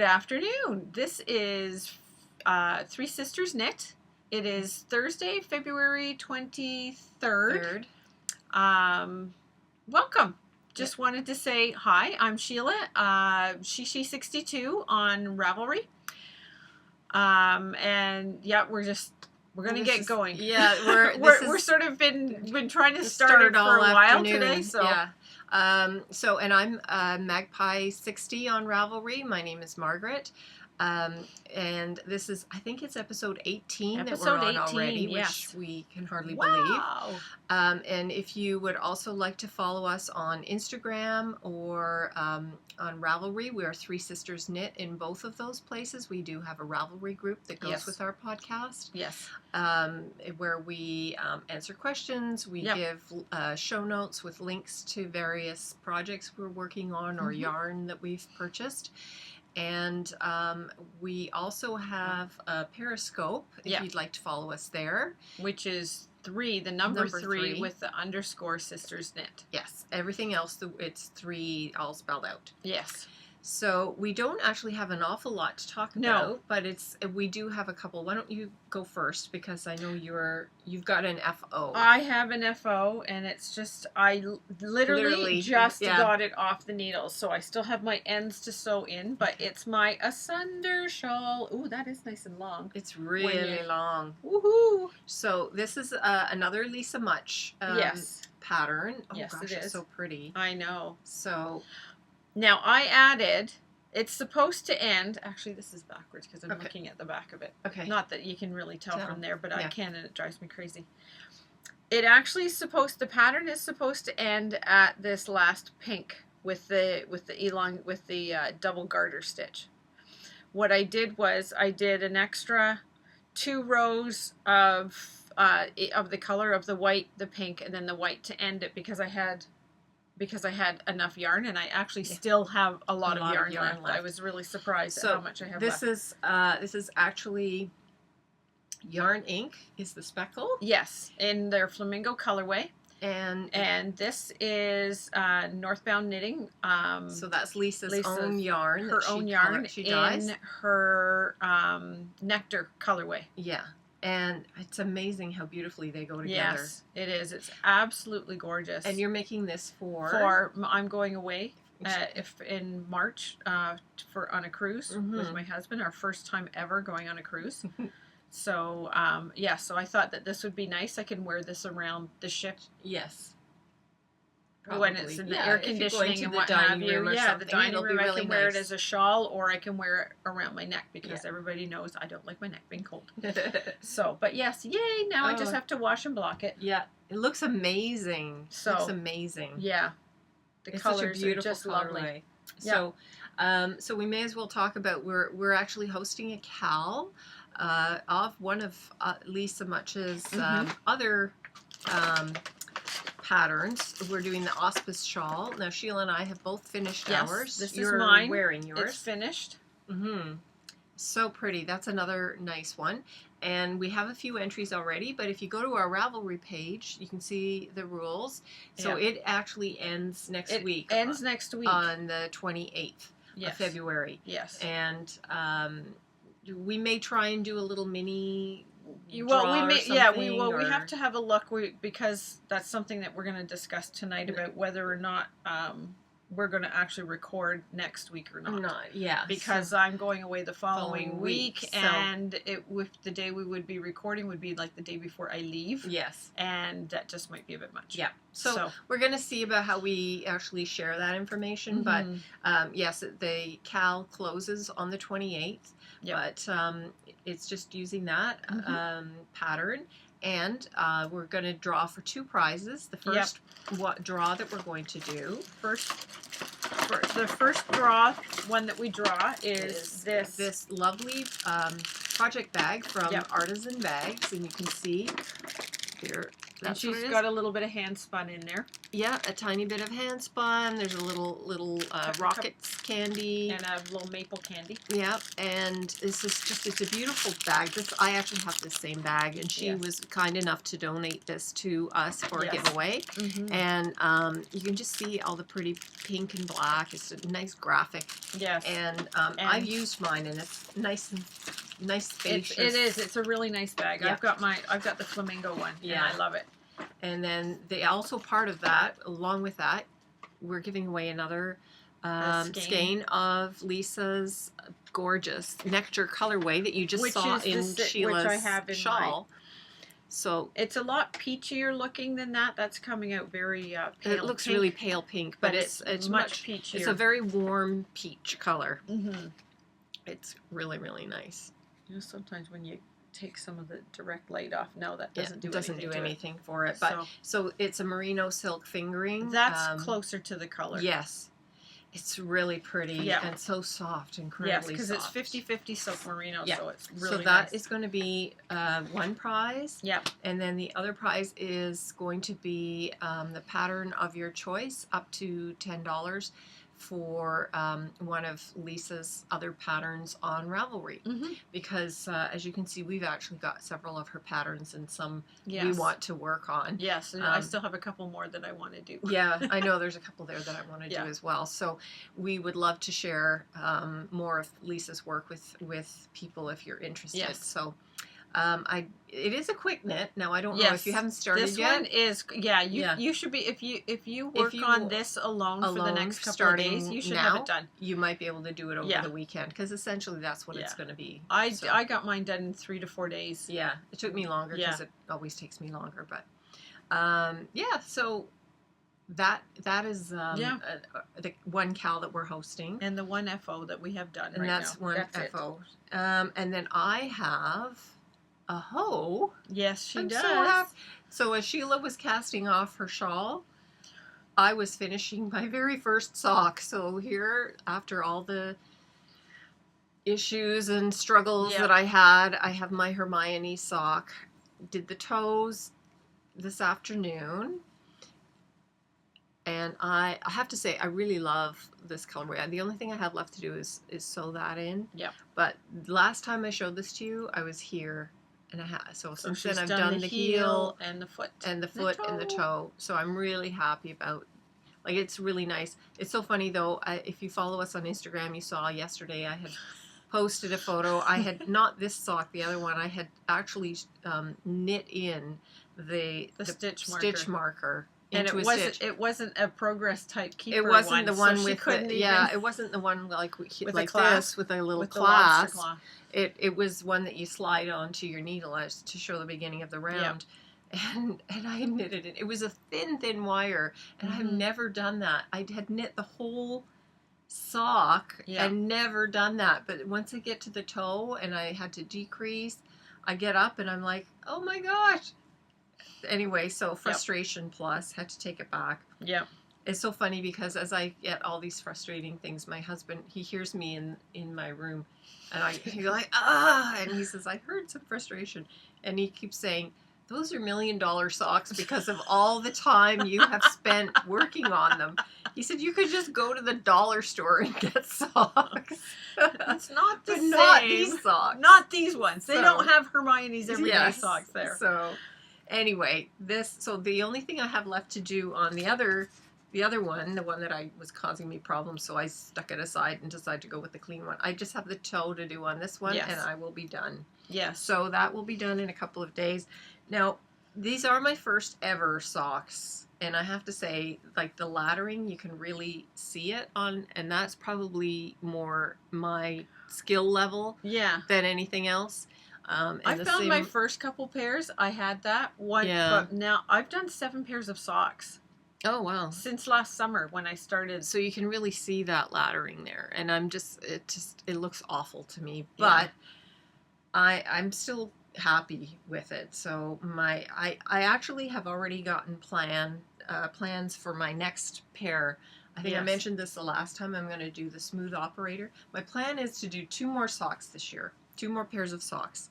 afternoon. This is Three Sisters Knit. It is Thursday, February 23rd. Welcome. Just wanted to say hi. I'm Sheila, She62 on Ravelry. And yeah, we're gonna get going. Yeah, we're sort of been trying to start it for a while today. So yeah. And I'm Magpie 60 on Ravelry. My name is Margaret. And this is, I think it's episode 18 that we're on already, yes. Which we can hardly Wow. believe. And if you would also like to follow us on Instagram or on Ravelry, we are Three Sisters Knit in both of those places. We do have a Ravelry group that goes with our podcast. Yes. Where we answer questions. We give show notes with links to various projects we're working on or yarn that we've purchased. And we also have a Periscope, if you'd like to follow us there. Which is the number three with the _ Sisters Knit. Yes. Everything else, it's 3 all spelled out. Yes. So we don't actually have an awful lot to talk about, but we do have a couple. Why don't you go first, because I know you've got an FO. I have an FO, and it's just I literally just got it off the needles, so I still have my ends to sew in, but it's my Asunder shawl. Ooh, that is nice and long. It's really long. Woohoo! So this is another Lisa Much pattern. Oh yes, gosh, it is. It's so pretty. I know. So now I added. It's supposed to end. Actually, this is backwards because I'm looking at the back of it. Okay. Not that you can really tell from there, but I can, and it drives me crazy. It actually is the pattern is supposed to end at this last pink with the double garter stitch. What I did was I did an extra 2 rows of the color of the white, the pink, and then the white to end it because I had enough yarn, and I actually still have a lot of yarn left. I was really surprised at how much I have left. This is actually Yarn Ink is the speckle. Yes, in their flamingo colorway. And this is Northbound Knitting. So that's Lisa's own yarn. Her own yarn she dyes. In her Nectar colorway. Yeah. And it's amazing how beautifully they go together. Yes, it is. It's absolutely gorgeous. And you're making this for? I'm going away in March on a cruise with my husband. Our first time ever going on a cruise. So so I thought that this would be nice. I can wear this around the ship. Yes. Probably. When it's in the air conditioning and what have you. Yeah, the dining room. I can wear it as a shawl, or I can wear it around my neck because everybody knows I don't like my neck being cold. So, but yes, yay! Now I just have to wash and block it. Yeah, it looks amazing. So, it looks amazing. Yeah, the colors are just lovely. So, so we may as well talk about we're actually hosting a Cal of one of Lisa Much's other patterns. We're doing the Auspice shawl. Now Sheila and I have both finished ours. This is mine. Wearing yours. It's finished. So pretty. That's another nice one. And we have a few entries already, but if you go to our Ravelry page, you can see the rules. So it actually ends next week. Ends next week. On the 28th of February. Yes. And we may try and do a little mini we have to have a look because that's something that we're going to discuss tonight about whether or not we're going to actually record next week or not. Because I'm going away the following week, and the day we would be recording would be like the day before I leave. Yes. And that just might be a bit much. Yeah. So we're going to see about how we actually share that information. But yes, the Cal closes on the 28th. But it's just using that pattern. And we're going to draw for 2 prizes. The first draw that we're going to do. The first one that we draw is this lovely project bag from Artisan Bags. And you can see here, And she's got a little bit of hand spun in there. Yeah, a tiny bit of hand spun. There's a little rockets candy. And a little maple candy. Yeah, and this is just, it's a beautiful bag. I actually have the same bag, and she was kind enough to donate this to us for a giveaway. And you can just see all the pretty pink and black. It's a nice graphic. Yes. And I've used mine, and it's nice spacious. It is. It's a really nice bag. Yeah. I've got the flamingo one. Yeah, and I love it. And then they also, part of that, along with that, we're giving away another skein of Lisa's gorgeous nectar colorway that you just saw in Sheila's shawl. So it's a lot peachier looking than that. That's coming out very pale. It looks pink, really pale pink, but it's much peachier. It's a very warm peach color. It's really, really nice. You know, sometimes when you take some of the direct light off, no, that doesn't do anything for it. But so it's a merino silk fingering. That's closer to the color. Yes. It's really pretty and so soft, incredibly soft. Yes, because it's 50-50 silk merino, so it's really So that is going to be one prize. Yep. And then the other prize is going to be the pattern of your choice, up to $10 for one of Lisa's other patterns on Ravelry. Because as you can see, we've actually got several of her patterns and some we want to work on. Yes, and I still have a couple more that I want to do. Yeah, I know there's a couple there that I want to do as well. So we would love to share more of Lisa's work with people if you're interested. Yes. So it is a quick knit. Now I don't know if you haven't started this yet. One is you should be if you work on this alone for the next couple of days, you should have it done. You might be able to do it over the weekend, because essentially that's what it's going to be. I got mine done in 3 to 4 days. Yeah, it took me longer because it always takes me longer, but so that is the one cal that we're hosting, and the one FO that we have done, and that's one FO. And then I have a hoe. Yes, she does. So happy. So as Sheila was casting off her shawl, I was finishing my very first sock. So here, after all the issues and struggles that I had, I have my Hermione sock. Did the toes this afternoon. And I have to say, I really love this colorway. The only thing I have left to do is sew that in. Yep. But last time I showed this to you, I was here. And so since then I've done the heel and the foot and the toe. So I'm really happy about, like, it's really nice. It's so funny though. If you follow us on Instagram, you saw yesterday I had posted a photo. I had not this sock, the other one. I had actually knit in the stitch marker. And it wasn't a progress type keeper. It wasn't the one with it wasn't the one like this with a little clasp. It was one that you slide onto your needle to show the beginning of the round. And I had knitted it. It was a thin wire, and I've never done that. I had knit the whole sock and never done that. But once I get to the toe and I had to decrease, I get up and I'm like, oh my gosh. Anyway, so frustration plus, had to take it back. Yeah. It's so funny because as I get all these frustrating things, my husband, he hears me in my room, and he's like, and he says, I heard some frustration. And he keeps saying, those are $1 million socks because of all the time you have spent working on them. He said, you could just go to the dollar store and get socks. It's not the same. Not these socks. Not these ones. They don't have Hermione's everyday socks there. So anyway, so the only thing I have left to do on the other one, the one that was causing me problems, so I stuck it aside and decided to go with the clean one. I just have the toe to do on this one, and I will be done. Yes. So that will be done in a couple of days. Now, these are my first ever socks, and I have to say, like, the laddering, you can really see it on, and that's probably more my skill level than anything else. I found my first couple pairs. I had that one, but now I've done 7 pairs of socks. Oh wow! Since last summer when I started, so you can really see that laddering there, and it looks awful to me, but I'm still happy with it. So I actually have already gotten plans for my next pair. I think I mentioned this the last time. I'm going to do the smooth operator. My plan is to do 2 more socks this year, 2 more pairs of socks,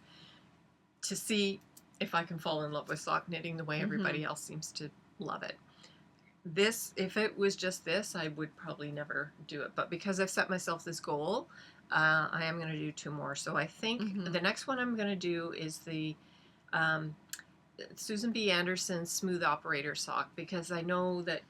to see if I can fall in love with sock knitting the way everybody else seems to love it. This, if it was just this, I would probably never do it. But because I've set myself this goal, I am going to do 2 more. So I think the next one I'm going to do is the Susan B. Anderson Smooth Operator sock, because I know that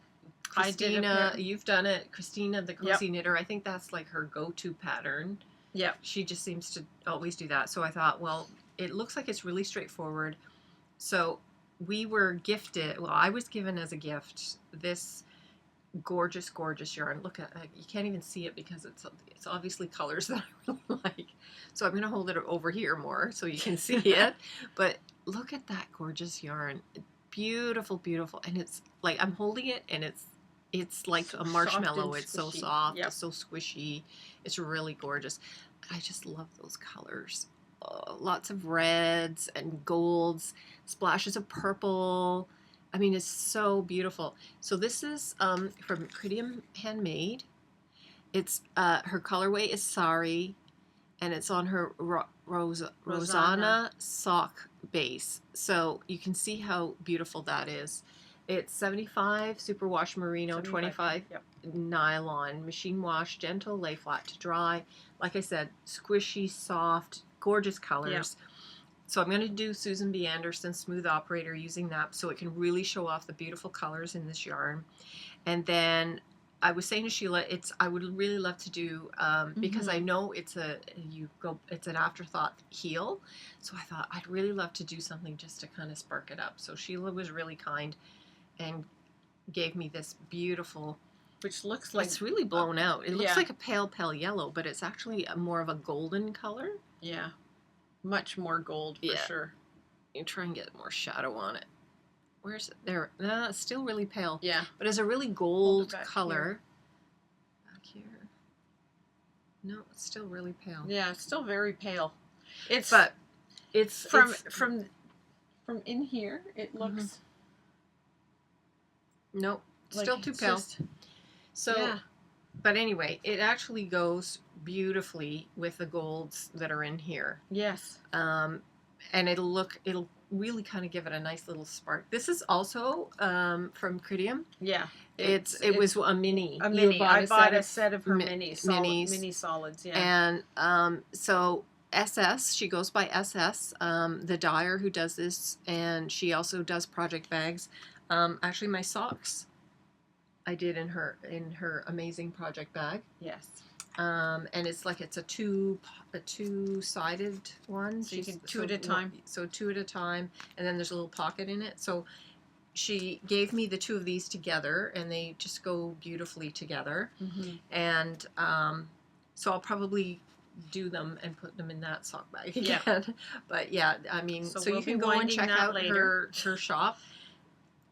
Christina, you've done it. Christina, the Cozy Knitter, I think that's like her go-to pattern. Yeah. She just seems to always do that. So I thought, well, it looks like it's really straightforward. So we were gifted, well, I was given as a gift this gorgeous, gorgeous yarn. Look at it. You can't even see it because it's obviously colors that I really like. So I'm going to hold it over here more so you can see it. But look at that gorgeous yarn. Beautiful, beautiful. And it's like, I'm holding it and it's like a marshmallow. It's so soft. It's so squishy. It's really gorgeous. I just love those colors. Lots of reds and golds, splashes of purple. I mean, it's so beautiful. So this is from Critium Handmade. It's her colorway is Sari, and it's on her Rosanna sock base. So you can see how beautiful that is. It's 75 superwash merino, 25 nylon, machine wash, gentle, lay flat to dry. Like I said, squishy, soft, gorgeous colors. So I'm going to do Susan B. Anderson Smooth Operator using that so it can really show off the beautiful colors in this yarn. And then I was saying to Sheila, I would really love to do because I know it's an afterthought heel. So I thought I'd really love to do something just to kind of spark it up. So Sheila was really kind and gave me this beautiful, which looks like it's really blown out. It looks like a pale yellow, but it's actually more of a golden color. Yeah, much more gold for sure. You try and get more shadow on it. Where's it? There. It's still really pale. Yeah, but it's a really gold color. Back here. No, it's still really pale. Yeah, it's still very pale. It's from in here. It looks. Nope, like still too pale. So, but anyway, it actually goes beautifully with the golds that are in here. Yes. And it'll really kind of give it a nice little spark. This is also from Critium. Yeah. It was a mini. I bought a set of her mini solids. Yeah. And so SS, she goes by SS, the dyer who does this, and she also does project bags. Actually, my socks I did in her amazing project bag. Yes. And it's a two-sided one. So you can two at a time. So 2 at a time, and then there's a little pocket in it. So she gave me the 2 of these together, and they just go beautifully together. And so I'll probably do them and put them in that sock bag again. Yeah. But yeah, I mean, so you can go and check out her shop.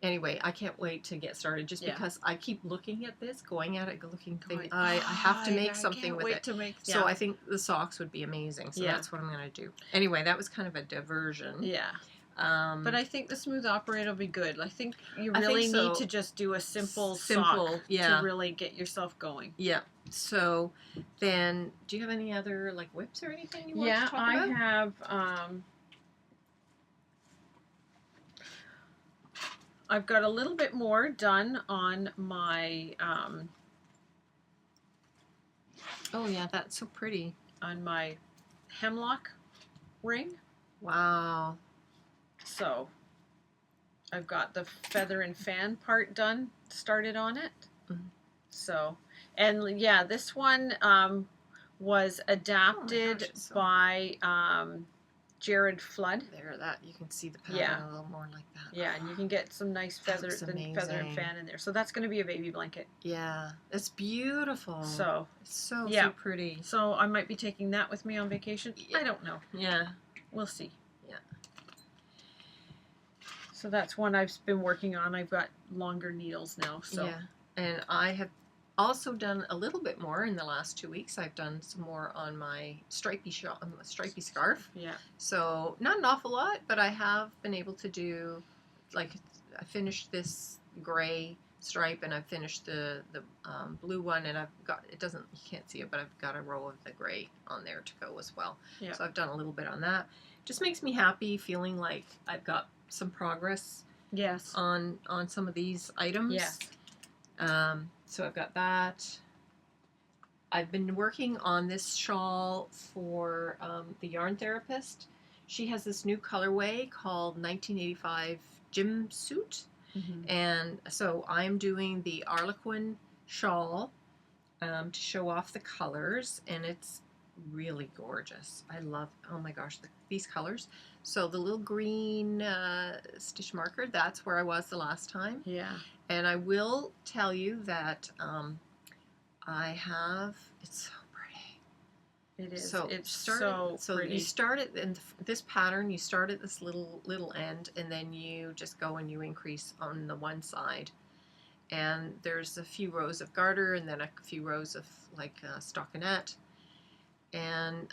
Anyway, I can't wait to get started just because I keep looking at this, going at it, thinking, I have to make something with it. So I think the socks would be amazing. So that's what I'm going to do. Anyway, that was kind of a diversion. Yeah. But I think the Smooth Operator will be good. I think you really need to just do a simple sock to really get yourself going. Yeah. So then, do you have any other like whips or anything you want to talk about? I have... I've got a little bit more done on my oh yeah, that's so pretty. On my hemlock ring. Wow. So I've got the feather and fan part started on it. So, and yeah, this one was adapted by Jared Flood. There, that you can see the pattern a little more like that. Yeah, and you can get some nice feather and fan in there. So that's going to be a baby blanket. Yeah, it's beautiful. So so pretty. So I might be taking that with me on vacation. I don't know. Yeah, we'll see. Yeah. So that's one I've been working on. I've got longer needles now. So yeah, and I have also done a little bit more in the last 2 weeks. I've done some more on my stripy scarf. Yeah. So not an awful lot, but I have been able to do, like, I finished this gray stripe and I finished the blue one, and I've got, you can't see it, but I've got a row of the gray on there to go as well. Yeah. So I've done a little bit on that. just makes me happy feeling like I've got some progress. Yes. On some of these items. Yes. So I've got that. I've been working on this shawl for the yarn therapist. She has this new colorway called 1985 Gym Suit. And so I'm doing the Harlequin shawl to show off the colors, and it's really gorgeous. I love, oh my gosh, these colors. So the little green stitch marker, that's where I was the last time. Yeah. And I will tell you that I have, it's so pretty. It is. So it's so pretty. You start it in this pattern, you start at this little end, and then you just go and you increase on the one side. And there's a few rows of garter and then a few rows of like stockinette. And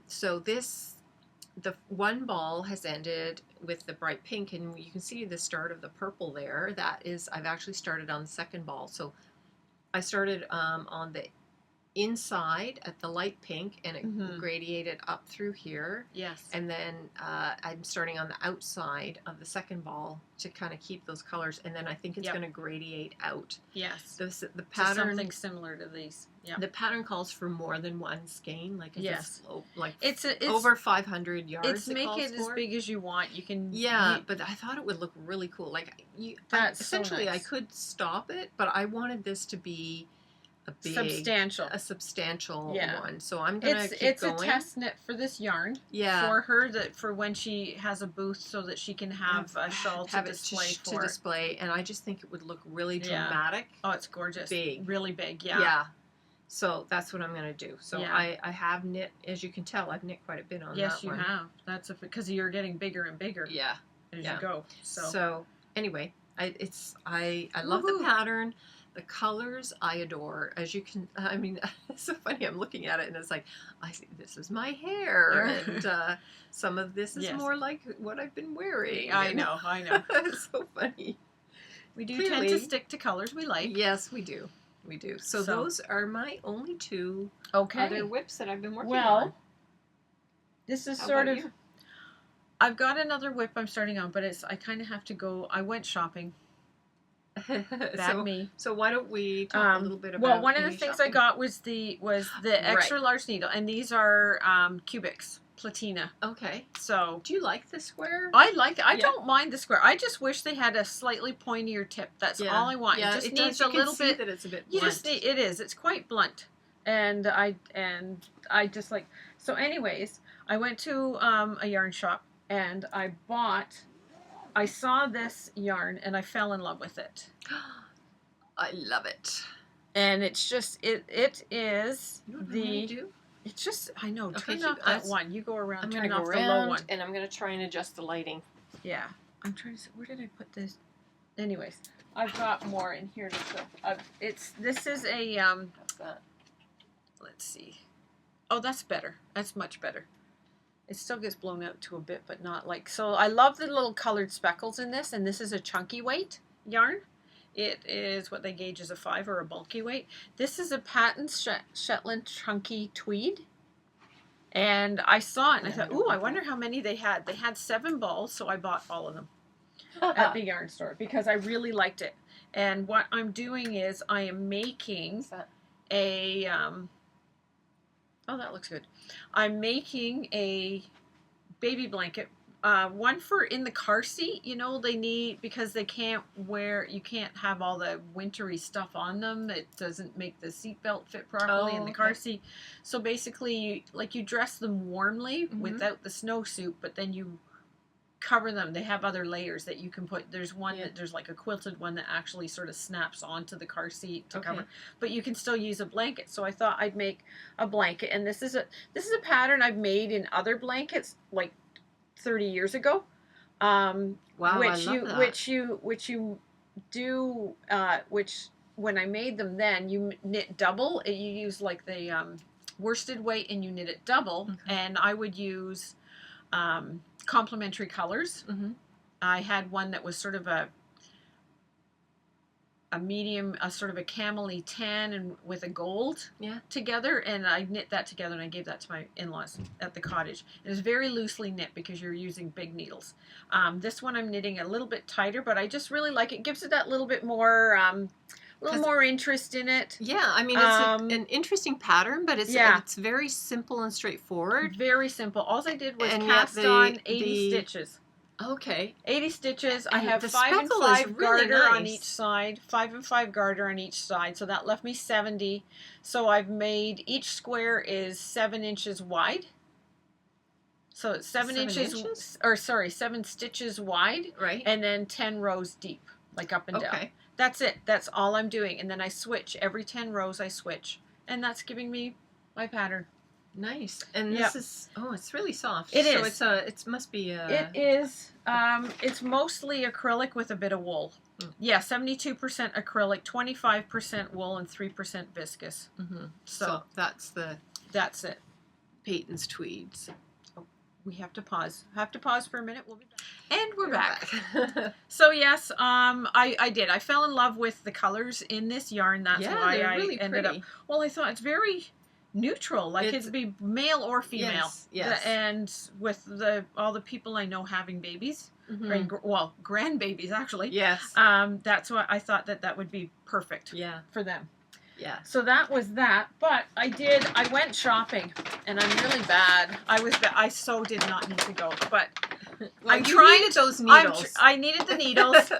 so the one ball has ended with the bright pink, and you can see the start of the purple there. That is, I've actually started on the second ball. So I started on the inside at the light pink, and it gradiated up through here. Yes. And then I'm starting on the outside of the second ball to kind of keep those colors, and then I think it's going to gradiate out. Yes. The pattern, something similar to these. Yeah. The pattern calls for more than one skein, like it's over 500 yards. It's make it as big as you want. You can. Yeah, but I thought it would look really cool. Like essentially, I could stop it, but I wanted this to be a substantial one. So I'm gonna keep it's going. a test knit for this yarn. Yeah. For her, for when she has a booth, so that she can have a shawl to display. And I just think it would look really dramatic. Oh, it's gorgeous. Big. Really big. Yeah. Yeah. So that's what I'm gonna do. So I have knit, as you can tell, I've knit quite a bit on that one. Yes, you have. That's because you're getting bigger and bigger. Yeah. As you go. So anyway, I love the pattern. The colors I adore. As you can, I mean, it's so funny. I'm looking at it and it's like, I see this is my hair, and some of this is more like what I've been wearing. I know. It's so funny. We do tend to stick to colors we like. Yes, we do. We do. So those are my only two other whips that I've been working on. Well, this is sort of. I've got another whip I'm starting on, but I kind of have to go. I went shopping. So why don't we talk a little bit about? Well, one of the things I got was the extra large needle, and these are cubics, platina. Okay. So do you like the square? I like it. I don't mind the square. I just wish they had a slightly pointier tip. That's all I want. Yeah, it just needs a little bit. That it's a bit. You just need. It is. It's quite blunt, and I just like. So, anyways, I went to a yarn shop and I saw this yarn and I fell in love with it. I love it. And it's just, it is it's just, I know, turn off that one. You go around, turn off the low one. And I'm going to try and adjust the lighting. Yeah. I'm trying to see, where did I put this? Anyways, I've got more in here to show. This is a, What's that? Let's see. Oh, that's better. That's much better. It still gets blown out to a bit, but not like... So I love the little colored speckles in this, and this is a chunky weight yarn. It is what they gauge as a 5 or a bulky weight. This is a patent Shetland chunky tweed. And I saw it, and I thought, ooh, I wonder how many they had. They had 7 balls, so I bought all of them at the yarn store because I really liked it. And what I'm doing is I am making a... oh, that looks good. I'm making a baby blanket, one for in the car seat. You know, they need, because they can't you can't have all the wintry stuff on them. It doesn't make the seatbelt fit properly in the car seat. So basically, you dress them warmly without the snowsuit, but then you cover them. They have other layers that you can put. There's one there's like a quilted one that actually sort of snaps onto the car seat to cover, but you can still use a blanket. So I thought I'd make a blanket, and this is a pattern I've made in other blankets like 30 years ago. Wow, which you do which when I made them, then you knit double. You use like the worsted weight and you knit it double, and I would use complementary colors. I had one that was sort of a medium, a sort of a camely tan and with a gold together, and I knit that together and I gave that to my in-laws at the cottage. It is very loosely knit because you're using big needles. This one I'm knitting a little bit tighter, but I just really like it. It gives it that little bit more more interest in it. Yeah, I mean, it's an interesting pattern, but it's very simple and straightforward. Very simple. All I did was cast on 80 stitches. Okay. 80 stitches. I have 5 and 5 garter on each side. 5 and 5 garter on each side. So that left me 70. So I've made, each square is 7 inches wide. So it's 7 inches? Or sorry, 7 stitches wide. Right. And then 10 rows deep, like up and down. That's it. That's all I'm doing. And then I switch. Every 10 rows I switch. And that's giving me my pattern. Nice. And this is, it's really soft. It is. It's it must be It is. It's mostly acrylic with a bit of wool. Yeah, 72% acrylic, 25% wool, and 3% viscous. So that's it. Peyton's tweeds. Oh, we have to pause. For a minute. We'll be back. And we're back. So yes, I did. I fell in love with the colors in this yarn. That's why I really ended up. Well, I thought it's very neutral, like it'd be male or female. Yes. And with all the people I know having babies, grandbabies actually. Yes. That's why I thought that would be perfect. For them. Yeah. So that was that. But I went shopping, and I'm really bad. I so did not need to go, but well, you needed those needles. I needed the needles.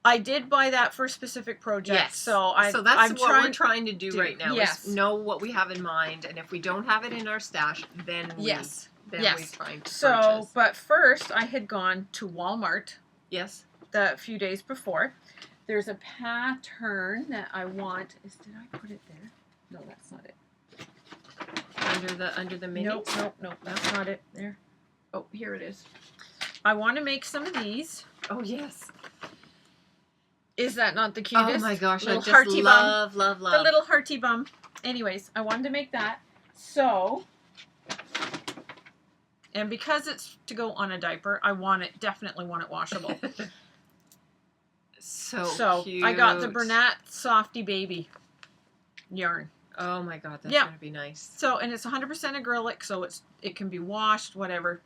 I did buy that for a specific project. Yes. So that's what we're trying to do right now. Is know what we have in mind, and if we don't have it in our stash, then we try to purchase. But first I had gone to Walmart. Yes. The few days before. There's a pattern that I want. Did I put it there? No, that's not it. Under the minis? Nope. That's not it. There. Oh, here it is. I want to make some of these. Oh yes. Is that not the cutest? Oh my gosh, little I just love. The little hearty bum. Anyways, I wanted to make that. So, and because it's to go on a diaper, definitely want it washable. So cute. I got the Bernat Softy Baby yarn. Oh my god, that's going to be nice. So, and it's 100% acrylic, so it can be washed, whatever.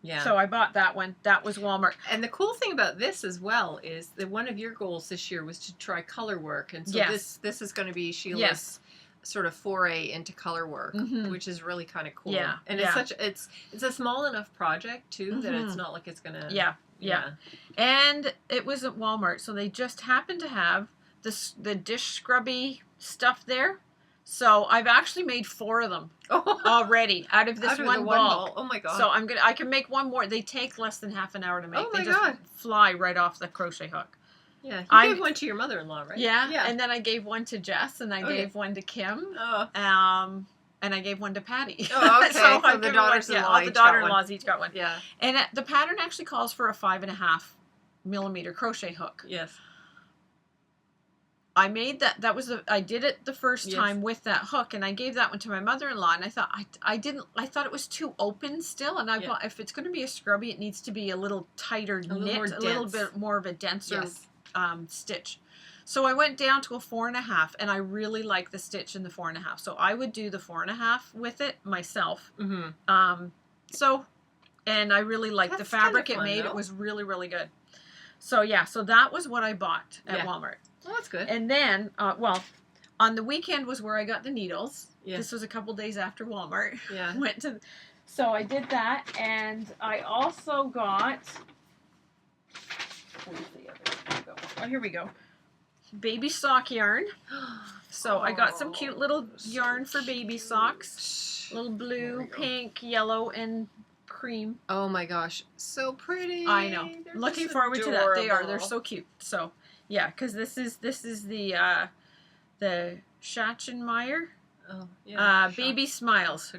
Yeah. So I bought that one. That was Walmart. And the cool thing about this as well is that one of your goals this year was to try color work, and so this is going to be Sheila's sort of foray into color work, which is really kind of cool. Yeah. And it's a small enough project too that it's not like it's going to. Yeah. And it was at Walmart, so they just happened to have the dish scrubby stuff there. So I've actually made 4 of them already out of this one ball. Oh my god! So I can make one more. They take less than half an hour to make. Oh my they just god! Fly right off the crochet hook. Yeah, you gave one to your mother-in-law, right? Yeah. And then I gave one to Jess, and I gave one to Kim. And I gave one to Patty. Oh, okay. So the daughters-in-law all the daughter-in-laws each got one. Yeah. And the pattern actually calls for a 5.5 millimeter crochet hook. Yes. I made that. I did it the first time with that hook, and I gave that one to my mother-in-law. And I thought I thought it was too open still. And I thought if it's going to be a scrubby, it needs to be a little tighter knit, a little bit more of a denser stitch. So I went down to a 4.5, and I really like the stitch in the 4.5. So I would do the 4.5 with it myself. So, and I really liked the fabric it made. It was really, really good. So so that was what I bought at Walmart. Well, that's good. And then, on the weekend was where I got the needles. Yeah. This was a couple days after Walmart. Yeah. So I did that, and I also got. Where's the other? Oh, here we go. Baby sock yarn. So I got some cute little yarn for baby socks. Little blue, pink, yellow, and cream. Oh my gosh, so pretty. I know. Looking forward to that. They are. They're so cute. So. Yeah, because this is the Schatzenmeyer. Oh, yeah. Baby Smiles.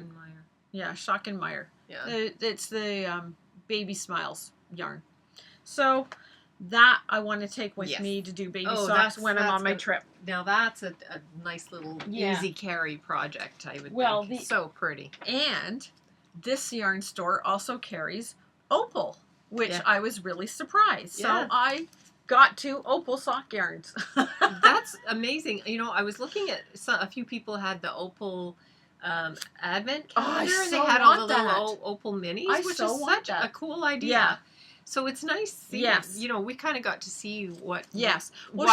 Yeah, Schachenmeyer. Yeah. It's the Baby Smiles yarn. So that I want to take with me to do baby socks when I'm on my trip. Now that's a nice little easy carry project, I would think. So pretty. And this yarn store also carries opal, which I was really surprised. So I got 2 opal sock yarns. That's amazing. You know, I was looking at a few people had the opal advent calendar, and they had all the little opal minis, which is such a cool idea. Yeah. So it's nice seeing, you know, we kind of got to see what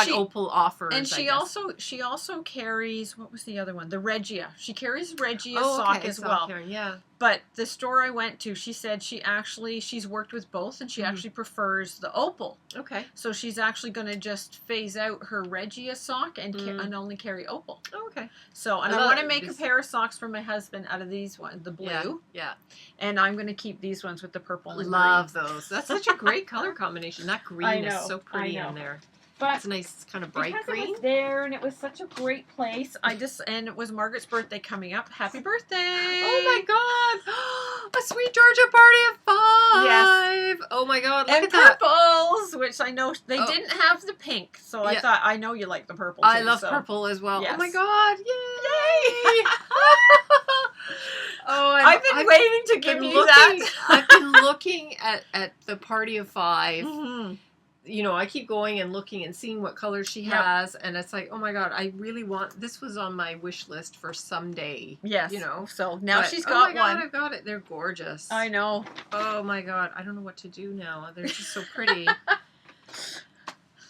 opal offers. And she also carries, what was the other one? The Regia. She carries Regia sock as well. Yeah. But the store I went to, she said she's worked with both, and she actually prefers the opal. Okay. So she's actually going to just phase out her Regia sock and only carry opal. Oh, okay. So, and I want to make a pair of socks for my husband out of these ones, the blue. Yeah. And I'm going to keep these ones with the purple and Love green. those. That's such a great color combination. That green is so pretty in there. But it's a nice kind of bright green. It was there, and it was such a great place. And it was Margaret's birthday coming up. Happy birthday! Oh my God! A Sweet Georgia party of 5. Yes. Oh my God! Look at purples, which I know they didn't have the pink, so I thought I know you like the purple. I love purple as well. Yes. Oh my God! Yay! I've been waiting to give you that. I've been looking at the party of 5. Mm-hmm. You know, I keep going and looking and seeing what colors she has, and it's like, oh my God, I really want. This was on my wish list for someday. Yes. You know. So now she's got one. I've got it. They're gorgeous. I know. Oh my God, I don't know what to do now. They're just so pretty.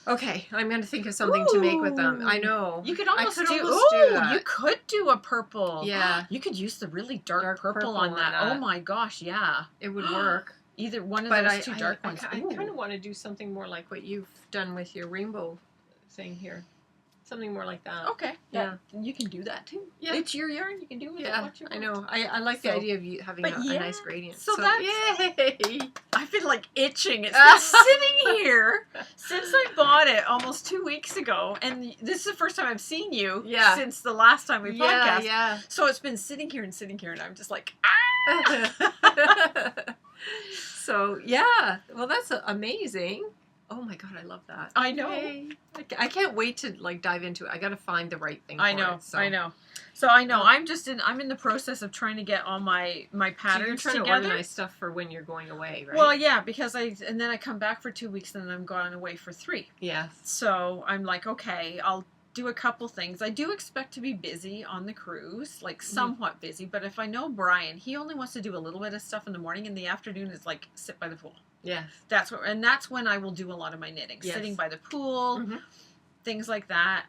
Okay, I'm going to think of something to make with them. I know. You could almost do that. You could do a purple. Yeah. You could use the really dark purple on that. Oh my gosh, yeah. It would work. Either one of those two dark ones. I kind of want to do something more like what you've done with your rainbow thing here. Something more like that. Okay. Yeah. You can do that too. Yeah. It's your yarn. You can do it. Yeah. I know. I like the idea of you having a nice gradient. So that's... Yay! I've been like itching. It's been sitting here since I bought it almost 2 weeks ago. And this is the first time I've seen you since the last time we podcast. Yeah. So it's been sitting here, and I'm just like, ah! So, yeah. Well, that's amazing. Oh my God, I love that. I know. Yay. I can't wait to like dive into it. I got to find the right thing for I know. it. So. I know. So I know. I'm in the process of trying to get all my patterns so you're trying together. to organize stuff for when you're going away, right? Well, yeah, because and then I come back for 2 weeks, and then I'm gone away for 3. Yeah. So I'm like, okay, I'll do a couple things. I do expect to be busy on the cruise, like somewhat busy. But if I know Brian, he only wants to do a little bit of stuff in the morning. In the afternoon is like sit by the pool. Yes. That's when I will do a lot of my knitting. Yes. Sitting by the pool, things like that.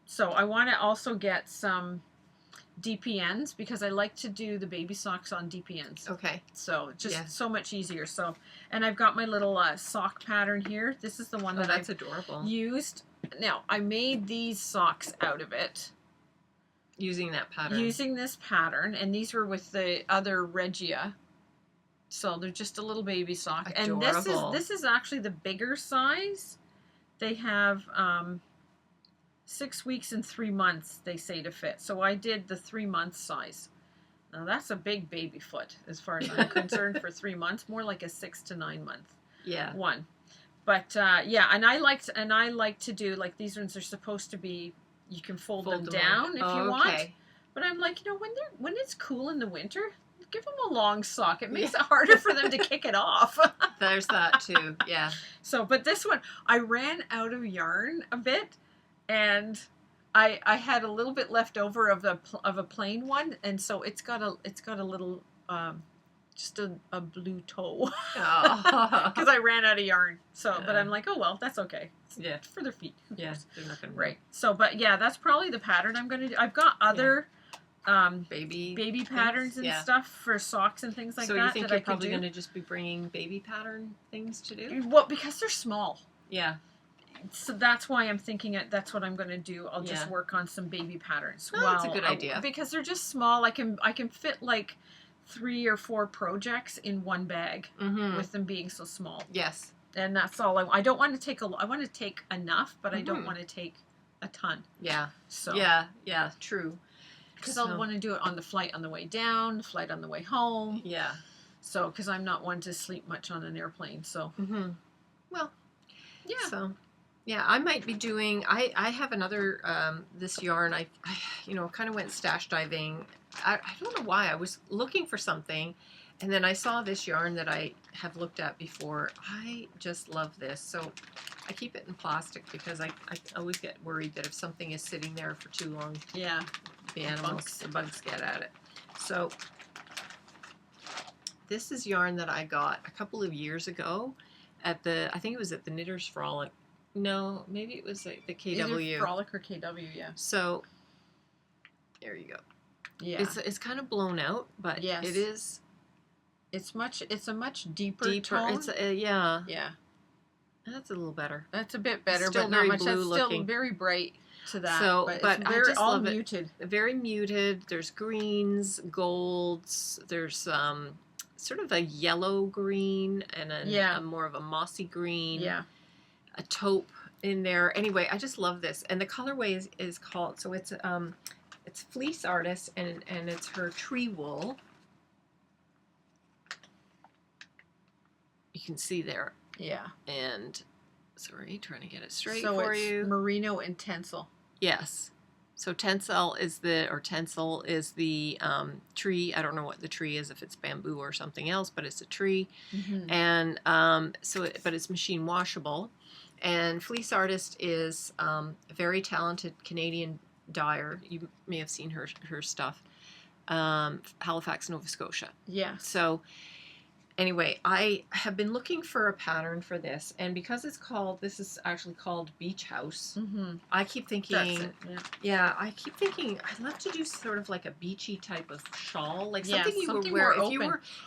So I want to also get some DPNs because I like to do the baby socks on DPNs. Okay. So just so much easier. So, and I've got my little sock pattern here. This is the one that's adorable. Used. Now, I made these socks out of it. Using that pattern. Using this pattern. And these were with the other Regia. So they're just a little baby sock. Adorable. And this is actually the bigger size. They have 6 weeks and 3 months, they say, to fit. So I did the 3-month size. Now that's a big baby foot as far as I'm concerned for 3 months. More like a 6 to 9 month one. But yeah, and I like to do, like, these ones are supposed to be, you can fold them down if you want. But I'm like, you know, when it's cool in the winter, give them a long sock. It makes it harder for them to kick it off. There's that too, yeah. So, but this one, I ran out of yarn a bit, and I had a little bit left over of a plain one, and so it's got a little just a blue toe because I ran out of yarn. So, but I'm like, oh well, that's okay. It's for their feet. Yeah, they're not gonna right. So, but yeah, that's probably the pattern I'm gonna do. I've got other. Baby patterns and stuff for socks and things like that. So you think you're probably going to just be bringing baby pattern things to do? Well, because they're small. Yeah. So that's why I'm thinking that's what I'm going to do. I'll just work on some baby patterns. Oh, that's a good idea. Because they're just small. I can fit like 3 or 4 projects in one bag with them being so small. Yes. And that's all I don't want to take I want to take enough, but I don't want to take a ton. Yeah. So. Yeah, true. Because I'll want to do it on the flight on the way down, the flight on the way home. Yeah. So, because I'm not one to sleep much on an airplane, so. Well, yeah. So, yeah, I might be doing, I have another, this yarn, I kind of went stash diving. I don't know why. I was looking for something, and then I saw this yarn that I have looked at before. I just love this. So, I keep it in plastic because I always get worried that if something is sitting there for too long, yeah, the bugs get at it. So this is yarn that I got a couple of years ago at I think it was at the Knitter's Frolic. No, maybe it was like the KW. Either Frolic or KW, yeah. So there you go. Yeah. It's kind of blown out, but yes. it is. It's a much deeper tone. It's yeah. Yeah. That's a little better. That's a bit better, It's still but not very much. blue That's looking. still very bright to that. So, but it's I just all love muted. it. Very muted. There's greens, golds. There's sort of a yellow green and a more of a mossy green. Yeah. A taupe in there. Anyway, I just love this. And the colorway is called, so it's Fleece Artist and it's her tree wool. You can see there. Yeah. And sorry, trying to get it straight so for it's you. Merino and Tencel. Yes. So Tencel is the tree. I don't know what the tree is, if it's bamboo or something else, but it's a tree. Mm-hmm. And but it's machine washable. And Fleece Artist is a very talented Canadian dyer. You may have seen her stuff. Halifax, Nova Scotia. Yeah. So anyway, I have been looking for a pattern for this, and because this is actually called Beach House. Mm-hmm. I keep thinking, I keep thinking I'd love to do sort of like a beachy type of shawl, like something you would wear if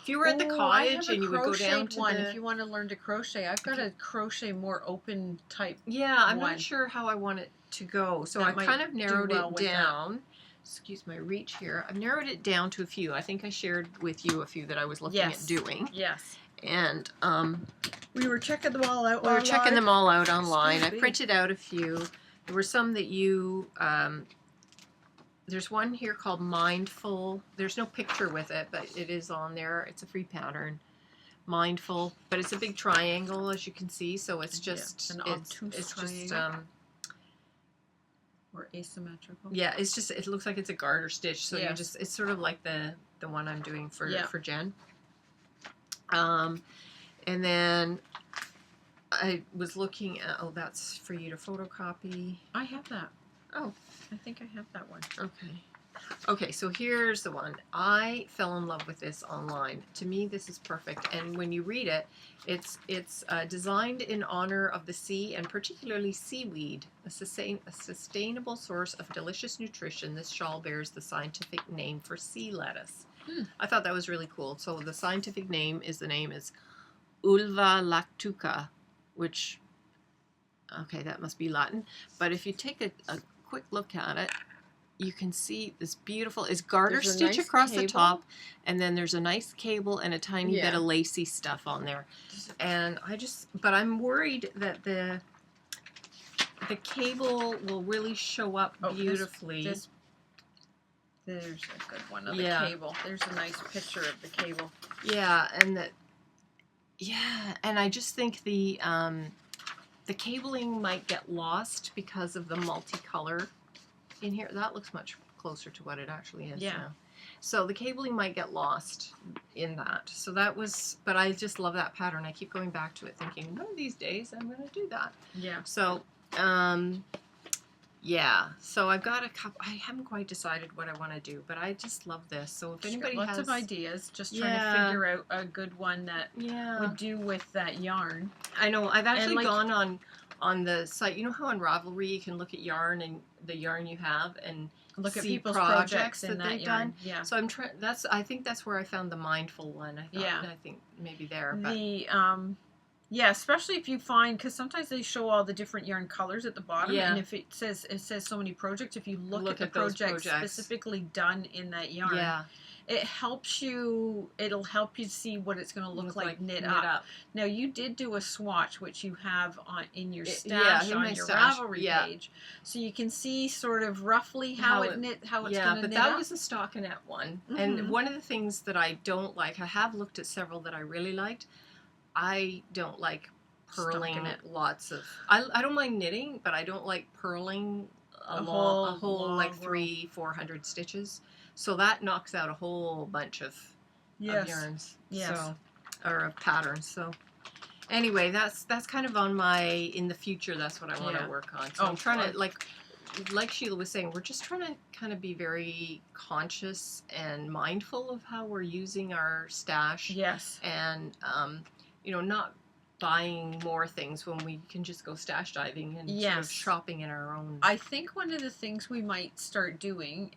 you were at the cottage and you would go down to if you want to learn to crochet. I've got a crochet more open type. Yeah, I'm not sure how I want it to go, so I kind of narrowed it down. Excuse my reach here. I've narrowed it down to a few. I think I shared with you a few that I was looking at doing. Yes. And we were checking them all out. We were checking them all out online. I printed out a few. There were some that you. There's one here called Mindful. There's no picture with it, but it is on there. It's a free pattern. Mindful, but it's a big triangle, as you can see. So it's just an obtuse triangle. Or asymmetrical. Yeah, it's just, it looks like it's a garter stitch, so you just, it's sort of like the one I'm doing for Jen. And then I was looking at, that's for you to photocopy. I have that. Oh. I think I have that one. Okay. Okay, so here's the one. I fell in love with this online. To me, this is perfect. And when you read it, it's designed in honor of the sea and particularly seaweed, a sustainable source of delicious nutrition. This shawl bears the scientific name for sea lettuce. I thought that was really cool. So the scientific name is Ulva lactuca, which, okay, that must be Latin. But if you take a quick look at it, you can see this beautiful, it's garter stitch across the top, and then there's a nice cable and a tiny bit of lacy stuff on there. And but I'm worried that the cable will really show up beautifully. There's a good one of the cable. There's a nice picture of the cable. Yeah, and I just think the cabling might get lost because of the multicolor in here. That looks much closer to what it actually is now. So the cabling might get lost in that. So that was, but I just love that pattern. I keep going back to it thinking, one of these days I'm going to do that. Yeah. So, so I've got a couple, I haven't quite decided what I want to do, but I just love this. So if anybody has lots of ideas, just trying to figure out a good one that would do with that yarn. I know, I've actually gone on the site. You know how on Ravelry you can look at yarn and the yarn you have and look at see people's projects that they've yarn. done. Yeah. So I'm trying. I think that's where I found the mindful one. I think maybe there. But. Especially if you find, because sometimes they show all the different yarn colors at the bottom, and if it says so many projects, if you look at the projects specifically done in that yarn, it helps you. It'll help you see what it's going to look like knit up. Now you did do a swatch, which you have in your stash on your Ravelry page, so you can see sort of roughly how it's going to knit up. But that was a stockinette one, and one of the things that I don't like, I have looked at several that I really liked. I don't like purling lots of. I don't mind knitting, but I don't like purling a whole like 300-400 stitches. So that knocks out a whole bunch of yarns, or of patterns. So anyway, that's kind of on my, in the future, that's what I want to work on. So I'm trying to, like Sheila was saying, we're just trying to kind of be very conscious and mindful of how we're using our stash. Yes. And, not buying more things when we can just go stash diving and sort of shopping in our own. I think one of the things we might start doing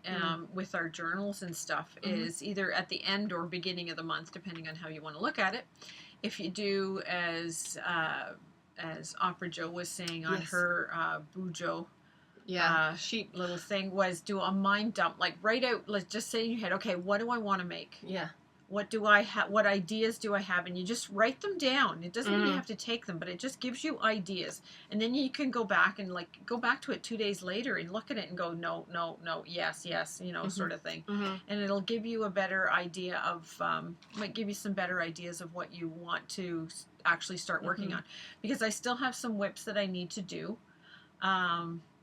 with our journals and stuff is either at the end or beginning of the month, depending on how you want to look at it. If you do as Opera Jo was saying on her Bujo sheet little thing, was do a mind dump, like write out, let's just say in your head, okay, what do I want to make? Yeah. What do I have? What ideas do I have? And you just write them down. It doesn't mean you have to take them, but it just gives you ideas. And then you can go back and go back to it 2 days later and look at it and go, no, yes, sort of thing. And it'll give you a better idea of, might give you some better ideas of what you want to actually start working on. Because I still have some whips that I need to do,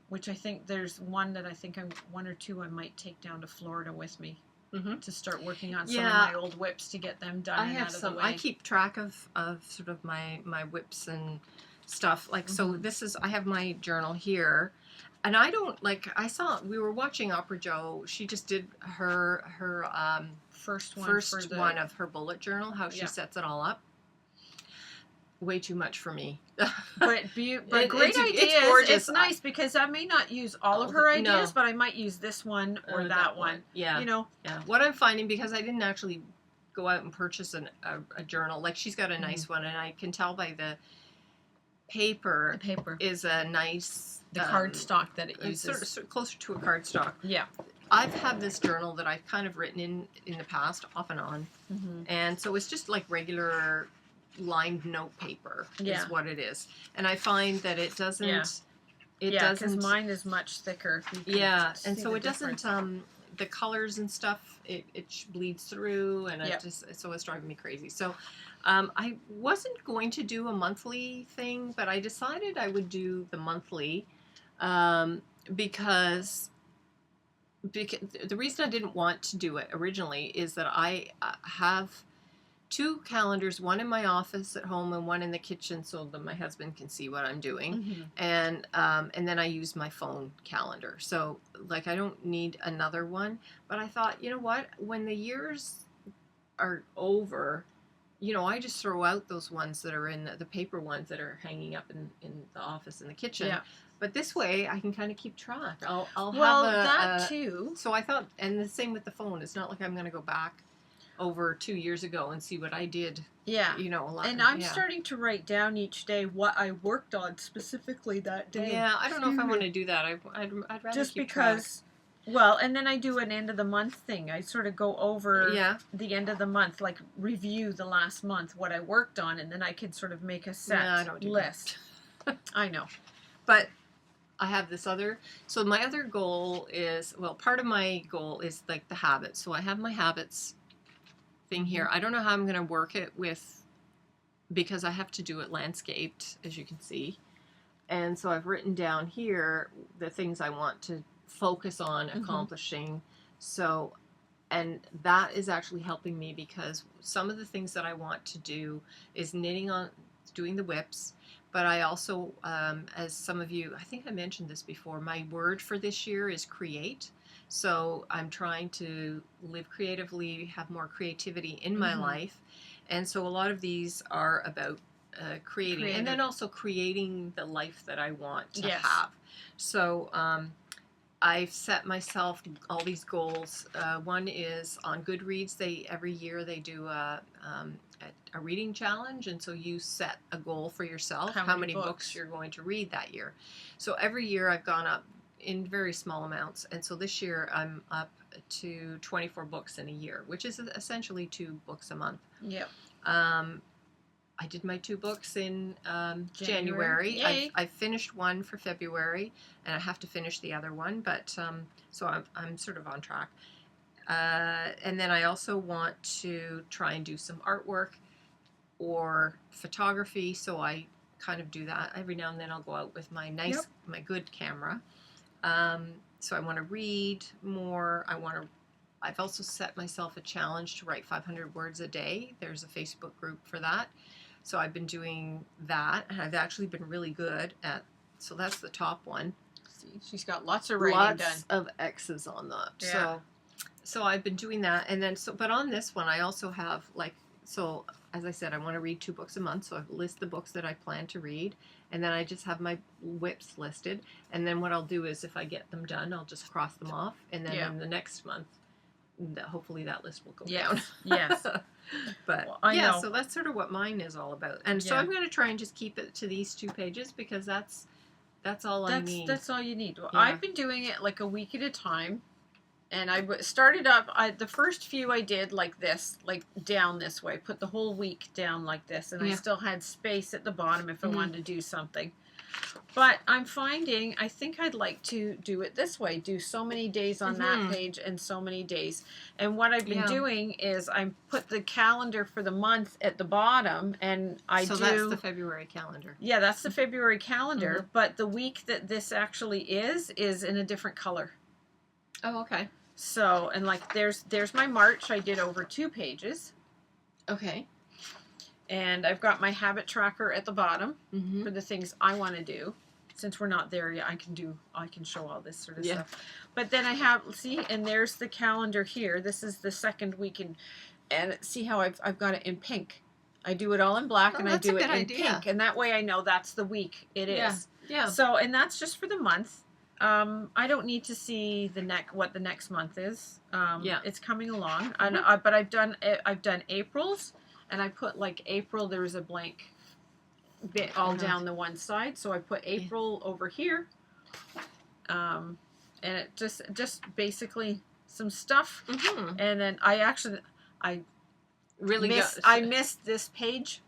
which I think there's one that I think one or two I might take down to Florida with me. To start working on some of my old whips to get them done and out of the way. I keep track of sort of my whips and stuff. Like, so I have my journal here. And I don't, we were watching Opera Jo. She just did her first one of her bullet journal, how she sets it all up. Way too much for me. But great ideas. It's gorgeous. It's nice because I may not use all of her ideas, but I might use this one or that one. Yeah. Yeah. What I'm finding, because I didn't actually go out and purchase a journal, like she's got a nice one, and I can tell by the paper. The paper is a nice cardstock that it uses. Sort of closer to a cardstock. Yeah. I've had this journal that I've kind of written in the past, off and on, and so it's just like regular lined note paper is what it is, and I find that it doesn't because mine is much thicker. And so it doesn't the colors and stuff, it bleeds through, and so it's driving me crazy. So I wasn't going to do a monthly thing, but I decided I would do the monthly because the reason I didn't want to do it originally is that I have 2 calendars, one in my office at home and one in the kitchen, so that my husband can see what I'm doing. And then I use my phone calendar. So I don't need another one. But I thought, you know what? When the years are over, I just throw out those ones that are in the paper ones that are hanging up in the office and the kitchen. Yeah. But this way, I can kind of keep track. I'll have that too. So I thought, and the same with the phone. It's not like I'm going to go back over 2 years ago and see what I did. Yeah. A lot. And I'm starting to write down each day what I worked on specifically that day. Yeah, I don't know if I want to do that. I'd rather just keep because track. Well, and then I do an end of the month thing. I sort of go over the end of the month, like review the last month, what I worked on, and then I can sort of make a set list. I know. But I have this other, so my other goal is, part of my goal is like the habits. So I have my habits thing here. I don't know how I'm going to work it because I have to do it landscaped, as you can see. And so I've written down here the things I want to focus on accomplishing. So, and that is actually helping me because some of the things that I want to do is doing the whips. But I also, as some of you, I think I mentioned this before, my word for this year is create. So I'm trying to live creatively, have more creativity in my life. And so a lot of these are about creating. And then also creating the life that I want to have. So I've set myself all these goals. One is on Goodreads. Every year they do a reading challenge, and so you set a goal for yourself, how many books you're going to read that year. So every year I've gone up in very small amounts, and so this year I'm up to 24 books in a year, which is essentially 2 books a month. Yeah. I did my 2 books in January. I finished one for February, and I have to finish the other one, but so I'm sort of on track. And then I also want to try and do some artwork or photography, so I kind of do that. Every now and then I'll go out with my my good camera. So I want to read more. I've also set myself a challenge to write 500 words a day. There's a Facebook group for that. So I've been doing that, and I've actually been really good at. So that's the top one. See, she's got lots of writing done. Lots of X's on that. Yeah. So I've been doing that, and then but on this one I also have as I said, I want to read 2 books a month, so I list the books that I plan to read, and then I just have my whips listed, and then what I'll do is if I get them done, I'll just cross them off, and then in the next month, hopefully that list will go down. Yes. But well, I know. So that's sort of what mine is all about, and so I'm going to try and just keep it to these 2 pages because that's all I need. That's all you need. Well, Yeah. I've been doing it like a week at a time. And I started up, the first few I did like this, like down this way, put the whole week down like this, and I still had space at the bottom if I wanted to do something. But I'm finding, I think I'd like to do it this way, do so many days on that page and so many days. And what I've been doing is I put the calendar for the month at the bottom, and So that's the February calendar. Yeah, that's the February calendar, but the week that this actually is in a different color. Oh, okay. So, and like there's my March I did over 2 pages. Okay. And I've got my habit tracker at the bottom for the things I want to do. Since we're not there yet, I can show all this sort of stuff. But then I have, see, and there's the calendar here. This is the second week, and see how I've got it in pink. I do it all in black, and I do it in pink, and that way I know that's the week it is. Yeah. So, and that's just for the month. I don't need to see what the next month is. It's coming along, but I've done April's, and I put like April. There was a blank bit all down the one side, so I put April over here, and it just basically some stuff, and then I missed this page.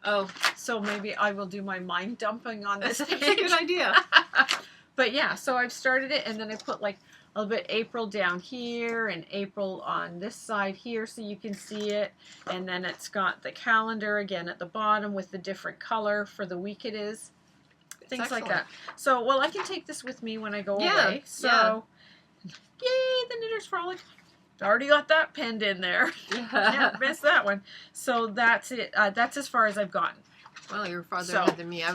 Oh, so maybe I will do my mind dumping on this page. That's a good idea. But yeah, so I've started it, and then I put like a little bit April down here and April on this side here so you can see it. And then it's got the calendar again at the bottom with the different color for the week it is. Things like that. So, well, I can take this with me when I go away. So, yay, the Knitter's Frolic. Already got that penned in there. Can't miss that one. So that's it. That's as far as I've gotten. Well, you're farther ahead than me. I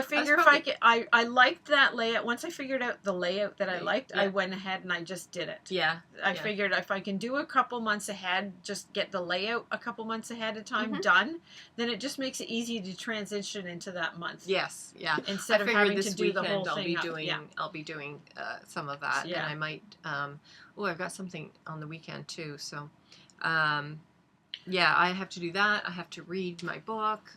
figure I liked that layout. Once I figured out the layout that I liked, I went ahead and I just did it. Yeah. I figured if I can do a couple months ahead, just get the layout a couple months ahead of time done, then it just makes it easy to transition into that month. Yes. Yeah. Instead of having to do the whole thing. I'll be doing some of that, and I might. I've got something on the weekend too, so. I have to do that. I have to read my book.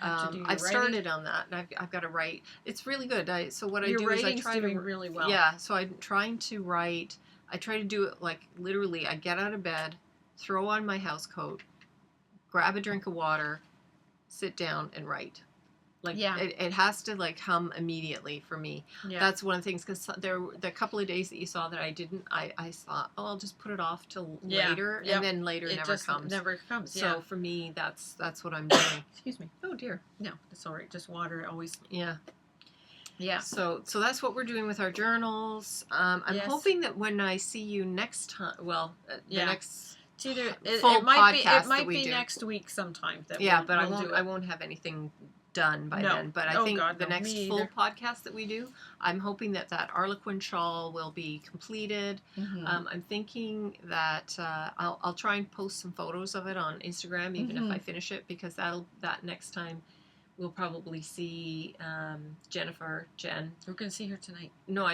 I've started on that, and I've got to write. It's really good. Your writing's doing really well. Yeah, so I'm trying to write. I try to do it like literally. I get out of bed, throw on my house coat, grab a drink of water, sit down, and write. Like it has to like hum immediately for me. Yeah. That's one of the things, because the couple of days that you saw that I didn't, I thought, I'll just put it off till later, and then later it never comes. Never comes. So for me, that's what I'm doing. Excuse me. Oh dear. No, that's all right. Just water always. Yeah. Yeah. So that's what we're doing with our journals. I'm hoping that when I see you next time, the next. It's either full it might podcast be next week sometime. But I won't have anything done by then, but I think the next full podcast that we do, I'm hoping that Harlequin shawl will be completed. I'm thinking that I'll try and post some photos of it on Instagram, even if I finish it, because that next time we'll probably see Jen. We're gonna see her tonight. No,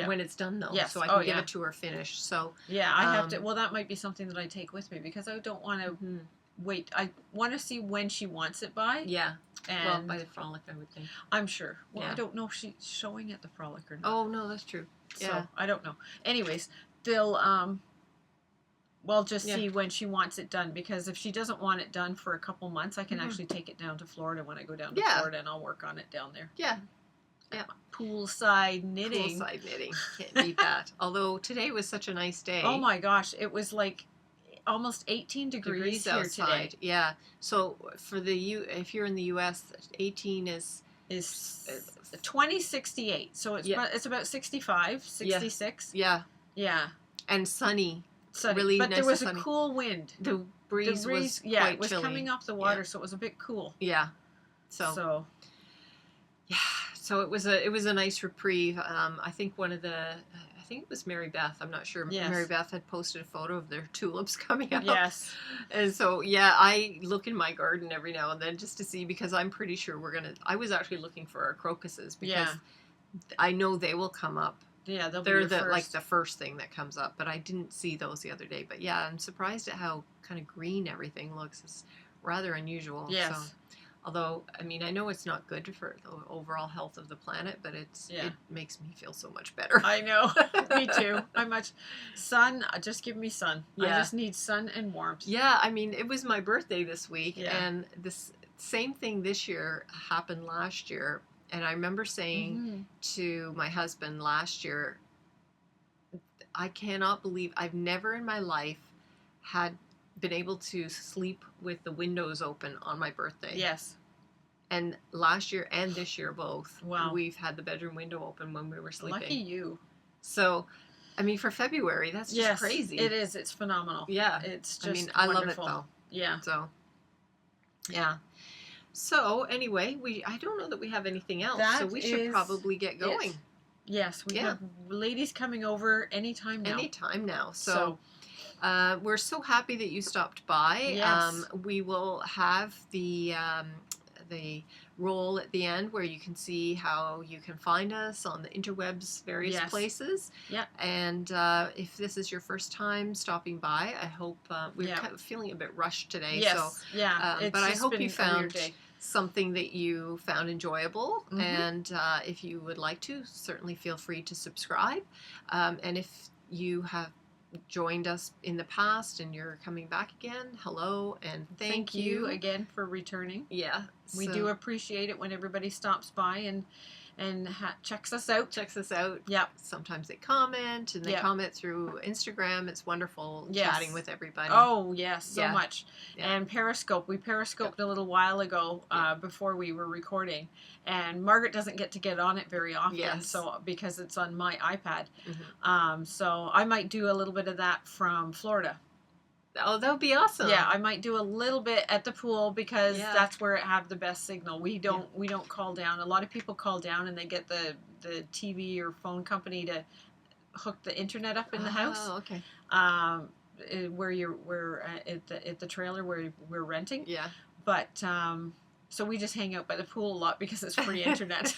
when it's done though, so I can give it to her finished. So I have to. Well, that might be something that I take with me, because I don't want to wait. I want to see when she wants it by. Yeah. And by the Frolic, I would think. I'm sure. Well, I don't know if she's showing at the Frolic or not. Oh, no, that's true. So, I don't know. Anyways, they'll, just see when she wants it done, because if she doesn't want it done for a couple months, I can actually take it down to Florida when I go down to Florida, and I'll work on it down there. Yeah. Yeah. Poolside knitting. Poolside knitting. Can't beat that. Although today was such a nice day. Oh my gosh. It was like almost 18 degrees here outside. Today. Yeah. So for if you're in the U.S., 18 is 2068. So it's about 65, 66. Yeah. Yeah. And sunny sunny. really but nice there was and a sunny. cool wind. The breeze was yeah, quite it was chilly. coming off the water, so it was a bit cool. Yeah. So yeah, so it was a nice reprieve. I think I think it was Mary Beth. I'm not sure. Yes. Mary Beth had posted a photo of their tulips coming up. Yes. And so yeah, I look in my garden every now and then just to see, because I'm pretty sure I was actually looking for our crocuses, because I know they will come up. Yeah, they're like the first thing that comes up, but I didn't see those the other day. But yeah, I'm surprised at how kind of green everything looks. It's rather unusual. Yes. So, although, I mean, I know it's not good for the overall health of the planet, but it makes me feel so much better. I know. Me too. Sun, just give me sun. Yeah. I just need sun and warmth. Yeah, I mean, it was my birthday this week, Yeah. and this same thing this year happened last year. And I remember saying to my husband last year, I cannot believe I've never in my life had been able to sleep with the windows open on my birthday. Yes. And last year and this year both, wow, we've had the bedroom window open when we were sleeping. Lucky you. So, I mean, for February, that's just crazy. It is. It's phenomenal. Yeah. It's just I wonderful. love it though. Yeah. So, yeah. So, anyway, I don't know that we have anything else, so we should probably get going. Yes, we have ladies coming over anytime now. Anytime now. So we're so happy that you stopped by. Yes. We will have the roll at the end where you can see how you can find us on the interwebs, various places. Yeah. And if this is your first time stopping by, I hope we're kind of feeling a bit rushed today. Yes. So, yeah. but I hope you found something that you found enjoyable. And if you would like to, certainly feel free to subscribe. And if you have joined us in the past and you're coming back again, hello and thank you again for returning. Yeah, we do appreciate it when everybody stops by and checks us out. Yeah, sometimes they comment and they comment through Instagram. It's wonderful chatting with everybody. Oh yes, so much. Yeah. And Periscope, we periscoped a little while ago before we were recording, and Margaret doesn't get on it very often, so because it's on my iPad. So I might do a little bit of that from Florida. Oh, that would be awesome. Yeah, I might do a little bit at the pool because that's where it have the best signal. We don't call down. A lot of people call down and they get the TV or phone company to hook the internet up in the house. Oh, okay. We're at the trailer where we're renting. Yeah. But so we just hang out by the pool a lot because it's free internet.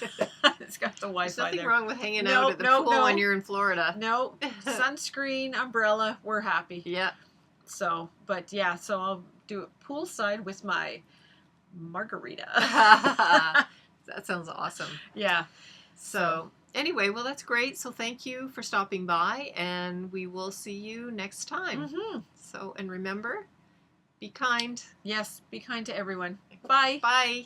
It's got the Wi-Fi. There's nothing there. wrong with hanging out at the pool when you're in Florida. No, sunscreen, umbrella, we're happy. Yeah. So, but yeah, so I'll do it poolside with my margarita. That sounds awesome. Yeah. So anyway, well, that's great. So thank you for stopping by, and we will see you next time. So, and remember, be kind. Yes, be kind to everyone. Bye. Bye.